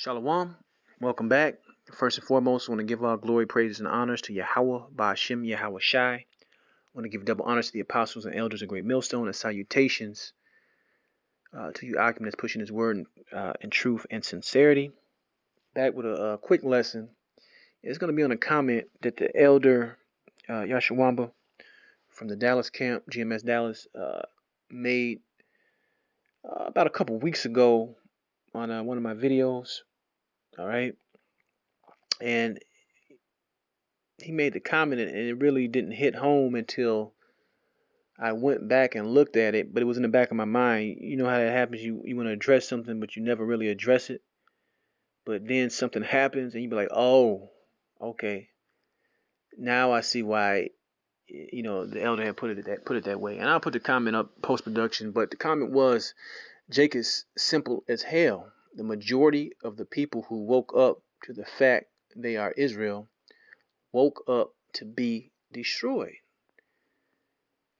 Shalom. Welcome back. First and foremost, I want to give all glory, praises, and honors to Yahweh, Ba'ashem, Yahweh Shai. I want to give double honors to the apostles and elders of Great Millstone and salutations to you, Akim, that's pushing his word in truth and sincerity. Back with a quick lesson. It's going to be on a comment that the elder Yashawamba from the Dallas camp, GMS Dallas, made about a couple weeks ago on one of my videos. All right. And he made the comment, and it really didn't hit home until I went back and looked at it, but it was in the back of my mind. You know how that happens. You want to address something, but you never really address it. But then something happens, and you be like, "Oh, okay. Now I see why." The elder had put it that way. And I'll put the comment up post production. But the comment was, "Jake is simple as hell. The majority of the people who woke up to the fact they are Israel woke up to be destroyed."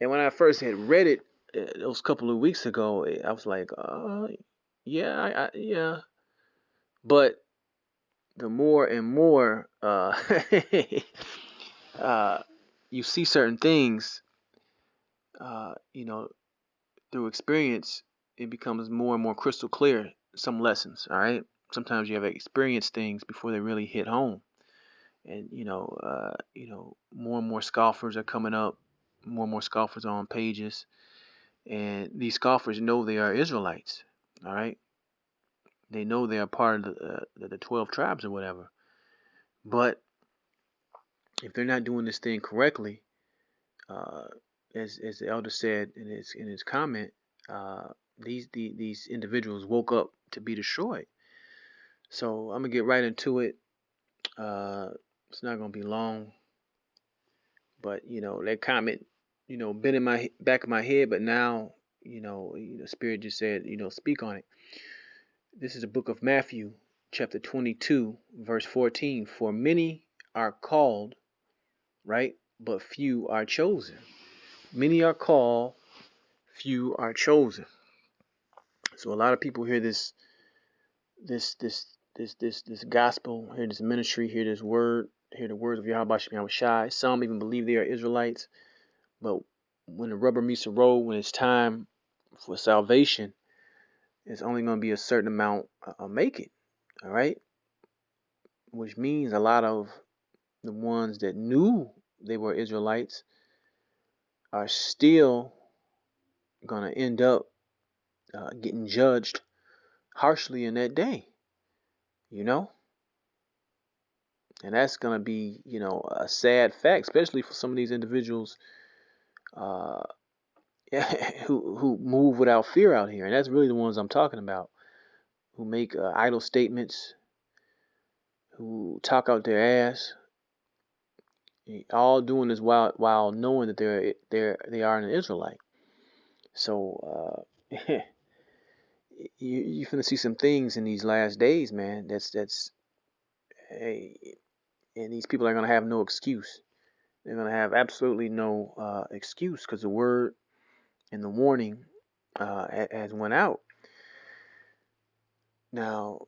And when I first had read it those couple of weeks ago, I was like, yeah, yeah. But the more and more you see certain things, through experience, it becomes more and more crystal clear. Some lessons, all right. Sometimes you have experienced things before they really hit home, and more and more scoffers are coming up. More and more scoffers are on pages. And these scoffers know they are Israelites, all right? They know they are part of the 12 tribes or whatever. But if they're not doing this thing correctly, as the elder said in his comment, these individuals woke up to be destroyed. So I'm gonna get right into it. It's not gonna be long, but that comment, been in my back of my head, but now Spirit just said, speak on it. This is the book of Matthew, chapter 22, verse 14. For many are called, right? But few are chosen. Many are called, few are chosen. So a lot of people hear this gospel, hear this ministry, hear this word, hear the words of Yahweh Shem Yahweh Shai. Some even believe they are Israelites. But when the rubber meets the road, when it's time for salvation, it's only going to be a certain amount make it. All right? Which means a lot of the ones that knew they were Israelites are still going to end up getting judged harshly in that day, and that's going to be, a sad fact, especially for some of these individuals uh, who move without fear out here. And that's really the ones I'm talking about, who make idle statements, who talk out their ass, all doing this while knowing that they are an Israelite. So you finna see some things in these last days, man. Hey, and these people are gonna have no excuse. They're gonna have absolutely no excuse, because the word and the warning has went out. Now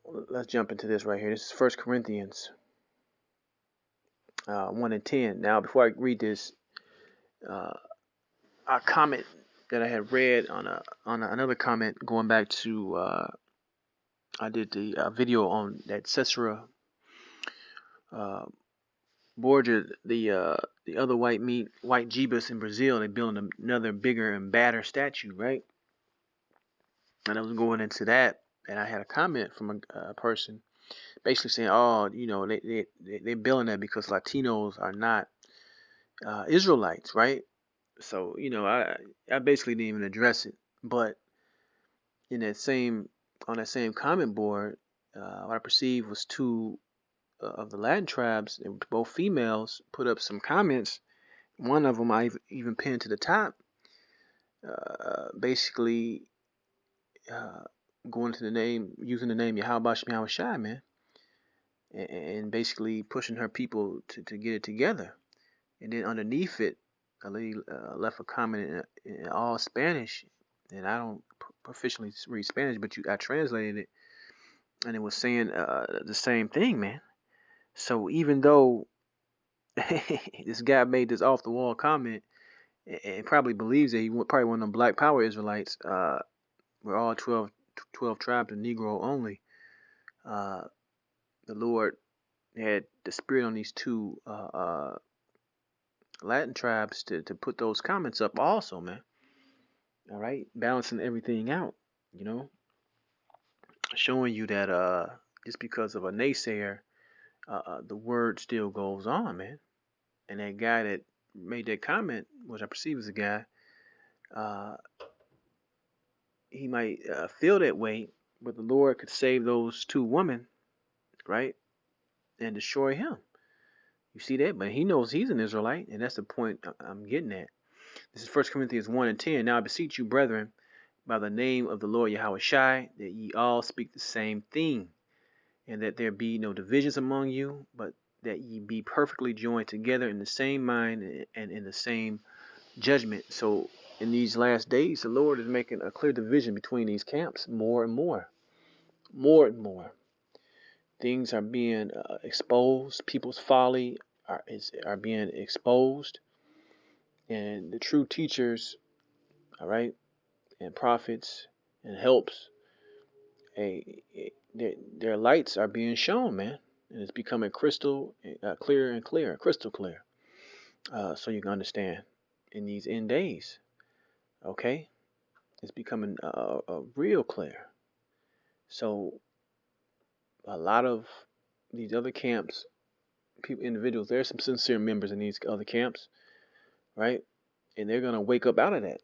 let's jump into this right here. This is 1 Corinthians 1 and 10. Now, before I read this, a comment that I had read on another comment going back to I did the video on that Sisera Borgia, the other white Jeebus in Brazil. They're building another bigger and badder statue, right? And I was going into that, and I had a comment from a person basically saying, "Oh, they're building that because Latinos are not Israelites, right?" So I basically didn't even address it, but in on that same comment board, what I perceived was two of the Latin tribes, and both females, put up some comments. One of them I even pinned to the top, basically going to using the name Yahweh Shem Yahweh Shai, man, and basically pushing her people to get it together. And then underneath it, a lady left a comment in all Spanish, and I don't proficiently read Spanish, but I translated it. and it was saying the same thing, man. So even though this guy made this off the wall comment and probably believes that probably one of them Black Power Israelites, we're all 12 tribes of Negro only. The Lord had the spirit on these two Latin tribes to put those comments up also, man. All right, balancing everything out, you know, showing you that just because of a naysayer, the word still goes on, man. And that guy that made that comment, which I perceive as a guy, uh, he might feel that way, but the Lord could save those two women, right, and destroy him. You see that? But he knows he's an Israelite, and that's the point I'm getting at. This is 1 Corinthians 1 and 10. Now I beseech you, brethren, by the name of the Lord Yahweh Shai, that ye all speak the same thing, and that there be no divisions among you, but that ye be perfectly joined together in the same mind and in the same judgment. So in these last days, the Lord is making a clear division between these camps more and more. More and more. Things are being exposed. People's folly are being exposed. And the true teachers, all right, and prophets and helps, their lights are being shown, man. And it's becoming crystal clearer and clearer, crystal clear. So you can understand in these end days, okay? It's becoming real clear. So a lot of these other camps, individuals, there's some sincere members in these other camps, right? And they're gonna wake up out of that,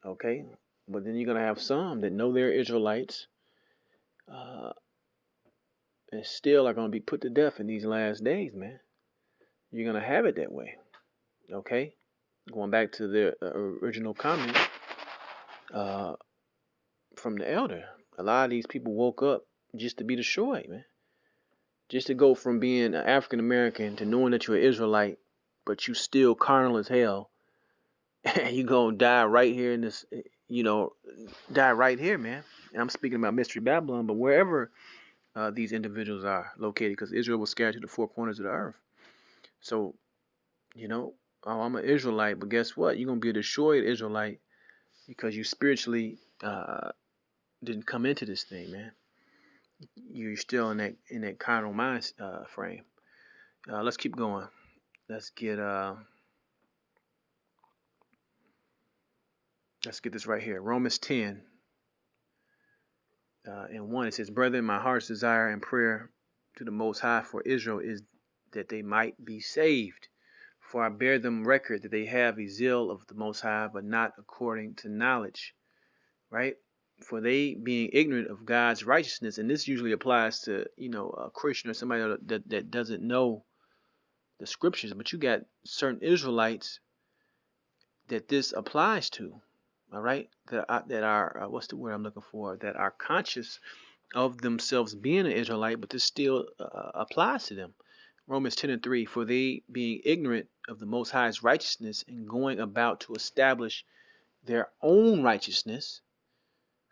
okay? But then you're gonna have some that know they're Israelites, uh, and still are gonna be put to death in these last days, man. You're gonna have it that way, okay? Going back to the original comment uh, from the elder, a lot of these people woke up just to be destroyed, man. Just to go from being an African American to knowing that you're an Israelite, but you still carnal as hell, and you gonna die right here in this, die right here, man. And I'm speaking about Mystery Babylon, but wherever these individuals are located, because Israel was scattered to the four corners of the earth. So, oh, I'm an Israelite, but guess what? You're gonna be a destroyed Israelite because you spiritually didn't come into this thing, man. You're still in that carnal mind frame. Let's keep going. Let's get this right here. Romans 10 and 1. It says, "Brethren, my heart's desire and prayer to the Most High for Israel is that they might be saved. For I bear them record that they have a zeal of the Most High, but not according to knowledge." Right? For they being ignorant of God's righteousness, and this usually applies to a Christian or somebody that doesn't know the scriptures, but you got certain Israelites that this applies to, all right, that are what's the word I'm looking for, that are conscious of themselves being an Israelite, but this still applies to them. Romans 10 and 3, for they being ignorant of the Most High's righteousness and going about to establish their own righteousness,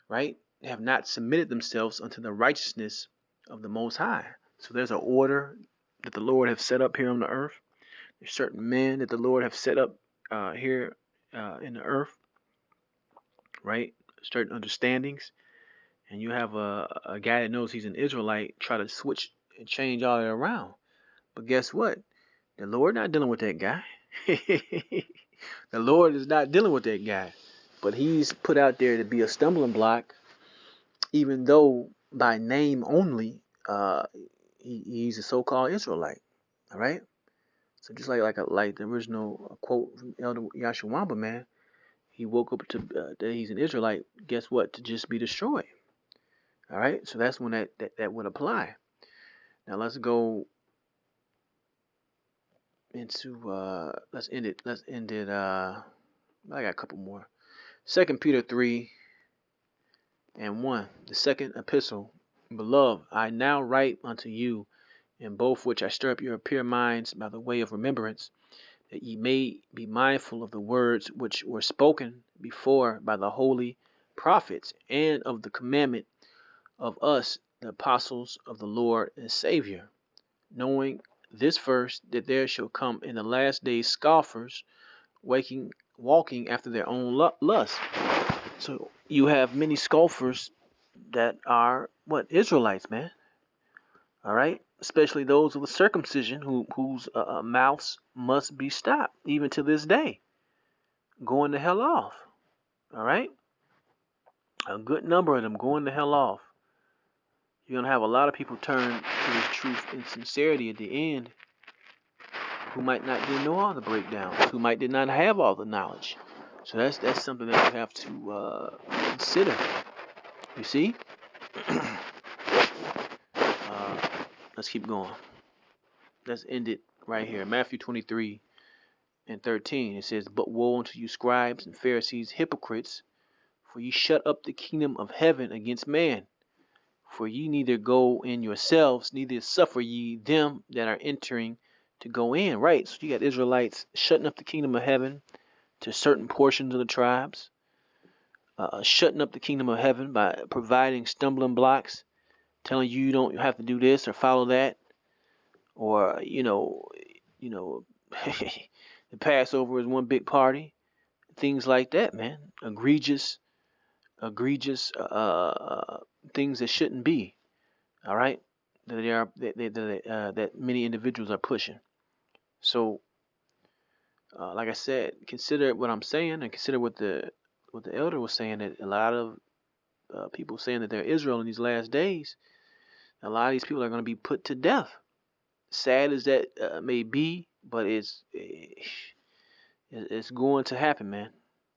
right, have not submitted themselves unto the righteousness of the Most High. So there's an order that the Lord have set up here on the earth. There's certain men that the Lord have set up here in the earth, right? Certain understandings. And you have a guy that knows he's an Israelite try to switch and change all that around. But guess what? The Lord not dealing with that guy. The Lord is not dealing with that guy. But he's put out there to be a stumbling block, even though by name only, he's a so-called Israelite. All right? So just like the original quote from Elder Yashawamba, man, he woke up to that he's an Israelite. Guess what? To just be destroyed. All right. So that's when that would apply. Now let's go into let's end it. I got a couple more. 2 Peter 3 and 1. The second epistle. Beloved, I now write unto you, in both which I stir up your pure minds by the way of remembrance, that ye may be mindful of the words which were spoken before by the holy prophets, and of the commandment of us the apostles of the Lord and Savior, knowing this first, that there shall come in the last days scoffers, walking after their own lust. So you have many scoffers that are what? Israelites, man. All right, especially those of the circumcision whose mouths must be stopped, even to this day, going the hell off. All right, a good number of them going the hell off. You're gonna have a lot of people turn to this truth in sincerity at the end, who might not didn't know all the breakdowns, who might did not have all the knowledge. So that's something that you have to consider. You see? Let's keep going. Let's end it right here. Matthew 23:13. It says, "But woe unto you, scribes and Pharisees, hypocrites, for ye shut up the kingdom of heaven against man. For ye neither go in yourselves, neither suffer ye them that are entering to go in." Right. So you got Israelites shutting up the kingdom of heaven to certain portions of the tribes, shutting up the kingdom of heaven by providing stumbling blocks, telling you don't have to do this or follow that, or the Passover is one big party, things like that, man. Egregious things that shouldn't be. All right, that many individuals are pushing. So, like I said, consider what I'm saying, and consider what the elder was saying. That a lot of people saying that they're Israel in these last days. A lot of these people are going to be put to death. Sad as that may be, but it's going to happen, man,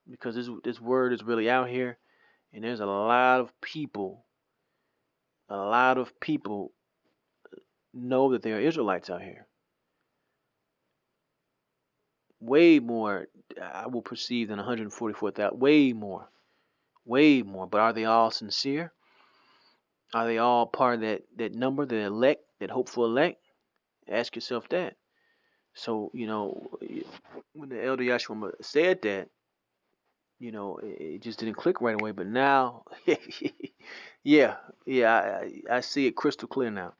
because this word is really out here, and there's a lot of people know that there are Israelites out here. Way more, I will perceive, than 144,000. Way more. But are they all sincere? Are they all part of that number, the elect, that hopeful elect? Ask yourself that. So, when the elder Yahshua said that, it just didn't click right away. But now, yeah, I see it crystal clear now.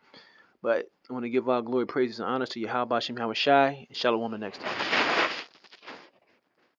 But I want to give all glory, praises, and honors to Yahweh Bashem Yahweh Shai, and Shalom the next time.